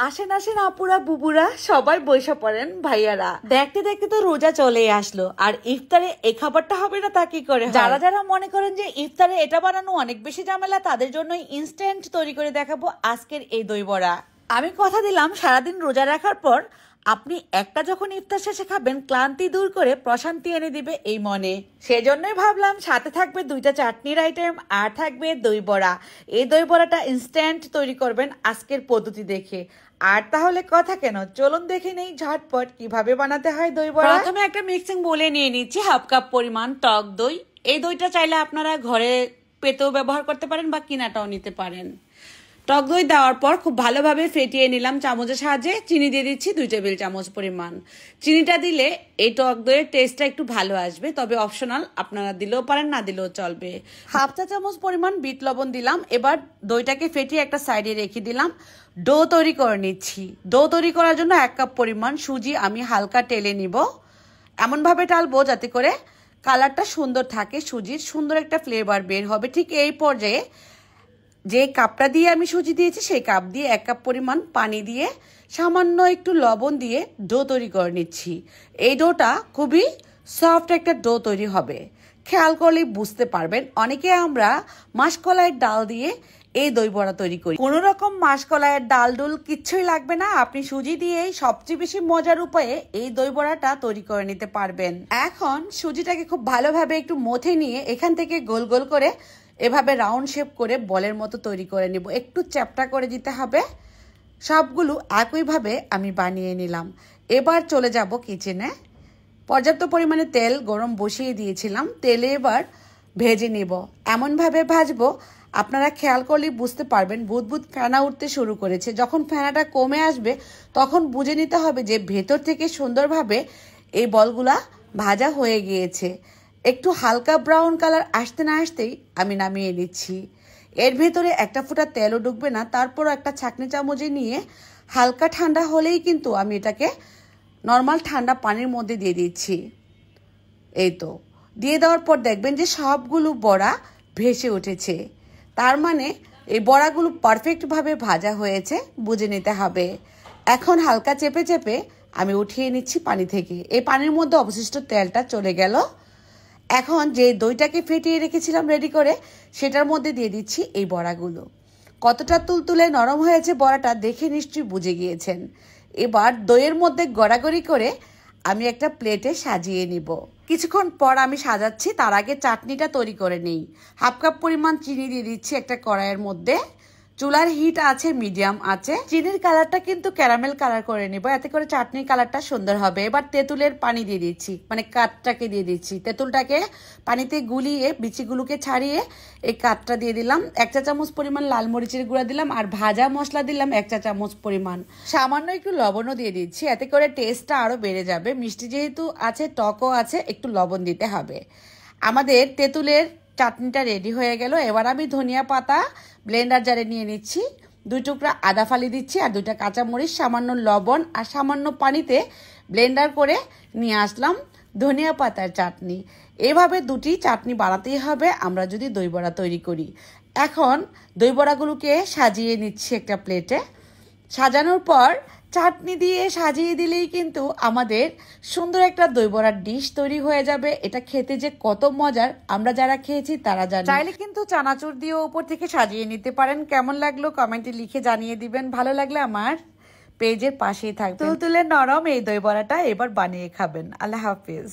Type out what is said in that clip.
আসেন আসেন আপুরা বুবুরা সবাই বসে পড়েন ভাইয়ারা। দেখতে দেখতে তো রোজা চলে আসলো, আর ইফতারে এই খাবারটা হবে না তা কি করে? যারা যারা মনে করেন যে ইফতারে এটা বানানো অনেক বেশি ঝামেলা, তাদের জন্য ইনস্ট্যান্ট তৈরি করে দেখাবো আজকের এই দই বড়া। আমি কথা দিলাম সারাদিন রোজা রাখার পর আপনি একটা যখন ইফতার শেষে খাবেন, ক্লান্তি দূর করে প্রশান্তি এনে দিবে এই মনে। সেজন্যই ভাবলাম সাথে থাকবে দুইটা চাটনির আইটেম আর থাকবে দই বড়া। এই দই বড়াটা ইনস্ট্যান্ট তৈরি করবেন আজকের পদ্ধতি দেখে। আর তাহলে কথা কেন, চলুন দেখে নেই ঝটপট কিভাবে বানাতে হয় দই বড়া। প্রথমে একটা মিক্সিং বোলে নিয়ে নিচ্ছি হাফ কাপ পরিমাণ টক দই। এই দইটা চাইলে আপনারা ঘরে পেতেও ব্যবহার করতে পারেন বা কিনাটাও নিতে পারেন। টক দই দেওয়ার পর খুব ভালোভাবে ফেটিয়ে নিলাম চামচের সাহায্যে। চিনি দিয়ে দিচ্ছি 2 টেবিল চামচ পরিমাণ। চিনিটা দিলে এই টক দইয়ের টেস্টটা একটু ভালো আসবে, তবে অপশনাল, আপনারা দিলেও পারেন না দিলেও চলবে। হাফ চা চামচ পরিমাণ বিট লবণ দিলাম। এবার দইটাকে ফেটিয়ে একটা সাইডে রেখে দিলাম। ডো তৈরি করে নিচ্ছি। ডো তৈরি করার জন্য 1 কাপ পরিমাণ সুজি আমি হালকা টেলে নিব। এমনভাবে টালবো যাতে করে কালারটা সুন্দর থাকে, সুজির সুন্দর একটা ফ্লেভার বের হবে। ঠিক এই পর্যায়ে যে কাপটা দিয়ে আমি সুজি দিয়েছি সেই কাপ দিয়ে 1 কাপ পরিমাণ পানি দিয়ে সামান্য একটু লবণ দিয়ে ডো তৈরি করে নিচ্ছি। এই ডোটা খুবই সফট একটা ডো তৈরি হবে। খেয়াল করলেই বুঝতে পারবেন। অনেকে আমরা মাসকলাইয়ের ডাল দিয়ে এই দই বড়া তৈরি করি। কোনো রকম মাসকলাইয়ের ডাল ডুল কিচ্ছুই লাগবে না, আপনি সুজি দিয়েই সবচেয়ে বেশি মজার উপায়ে এই দই বড়াটা তৈরি করে নিতে পারবেন। এখন সুজিটাকে খুব ভালোভাবে একটু মথে নিয়ে এখান থেকে গোল গোল করে এভাবে রাউন্ড শেপ করে বলের মতো তৈরি করে নেব। একটু চ্যাপটা করে দিতে হবে। সবগুলো একইভাবে আমি বানিয়ে নিলাম। এবার চলে যাব কিচেনে। পর্যাপ্ত পরিমাণে তেল গরম বসিয়ে দিয়েছিলাম। তেলে এবার ভেজে নেব। এমনভাবে ভাজবো আপনারা খেয়াল করলেই বুঝতে পারবেন বুদবুদ ফেনা উঠতে শুরু করেছে। যখন ফেনাটা কমে আসবে তখন বুঝে নিতে হবে যে ভেতর থেকে সুন্দরভাবে এই বলগুলা ভাজা হয়ে গিয়েছে। একটু হালকা ব্রাউন কালার আসতে না আসতেই আমি নামিয়ে নিচ্ছি। এর ভেতরে একটা ফোঁটা তেলও ঢুকবে না। তারপর একটা ছাঁকনি চামচে নিয়ে হালকা ঠান্ডা হলেই কিন্তু আমি এটাকে নর্মাল ঠান্ডা পানির মধ্যে দিয়ে দিচ্ছি। এই তো দিয়ে দেওয়ার পর দেখবেন যে সবগুলো বড়া ভেসে উঠেছে। তার মানে এই বড়াগুলো পারফেক্টভাবে ভাজা হয়েছে, বুঝে নিতে হবে। এখন হালকা চেপে চেপে আমি উঠিয়ে নিচ্ছি পানি থেকে। এই পানির মধ্যে অবশিষ্ট তেলটা চলে গেল। এখন যে দইটাকে ফেটিয়ে রেখেছিলাম রেডি করে, সেটার মধ্যে দিয়ে দিচ্ছি এই বড়াগুলো। কতটা তুলতুলে নরম হয়েছে বড়াটা দেখে নিশ্চয়ই বুঝে গিয়েছেন। এবার দইয়ের মধ্যে গড়াগড়ি করে আমি একটা প্লেটে সাজিয়ে নিব। কিছুক্ষণ পর আমি সাজাচ্ছি, তার আগে চাটনিটা তৈরি করে নিই। হাফ কাপ পরিমাণ চিনি দিয়ে দিচ্ছি একটা কড়াইয়ের মধ্যে। চুলার হিট আছে মিডিয়াম আছে। চিনির কালারটা কিন্তু ক্যারামেল কালার করে নিব, এতে করে চাটনির কালারটা সুন্দর হবে। এবার তেঁতুলের পানি দিয়ে দিচ্ছি, মানে কাঠটাকে দিয়ে দিচ্ছি। তেঁতুলটাকে পানিতে গুলিয়ে বিচিগুলোকে ছাড়িয়ে এই কাঠটা দিয়ে দিলাম। 1 চা চামচ পরিমাণ লাল মরিচের গুঁড়া দিলাম, আর ভাজা মশলা দিলাম 1 চা চামচ পরিমাণ। সামান্য একটু লবণও দিয়ে দিচ্ছি, এতে করে টেস্টটা আরো বেড়ে যাবে। মিষ্টি যেহেতু আছে, টকও আছে, একটু লবণ দিতে হবে। আমাদের তেঁতুলের চাটনিটা রেডি হয়ে গেল। এবার আমি ধনিয়া পাতা ব্লেন্ডার জারে নিয়ে নিচ্ছি। 2 টুকরা আদা ফালি দিচ্ছি, আর 2টা কাঁচামরিচ, সামান্য লবণ আর সামান্য পানিতে ব্লেন্ডার করে নিয়ে আসলাম ধনিয়া পাতার চাটনি। এভাবে 2টি চাটনি বানাতেই হবে আমরা যদি দই বড়া তৈরি করি। এখন দই বড়াগুলোকে সাজিয়ে নিচ্ছি একটা প্লেটে। সাজানোর পর চাটনি দিয়ে সাজিয়ে দিলেই কিন্তু আমাদের সুন্দর একটা দই বড়ার ডিশ তৈরি হয়ে যাবে। এটা খেতে যে কত মজার আমরা যারা খেয়েছি তারা জানি। চাইলে কিন্তু চানাচুর দিয়ে উপর থেকে সাজিয়ে নিতে পারেন। কেমন লাগলো কমেন্টে লিখে জানিয়ে দিবেন। ভালো লাগলে আমার পেজের পাশেই থাকবেন। তুলতুলে নরম এই দই বড়াটা এবার বানিয়ে খাবেন। আল্লাহ হাফিজ।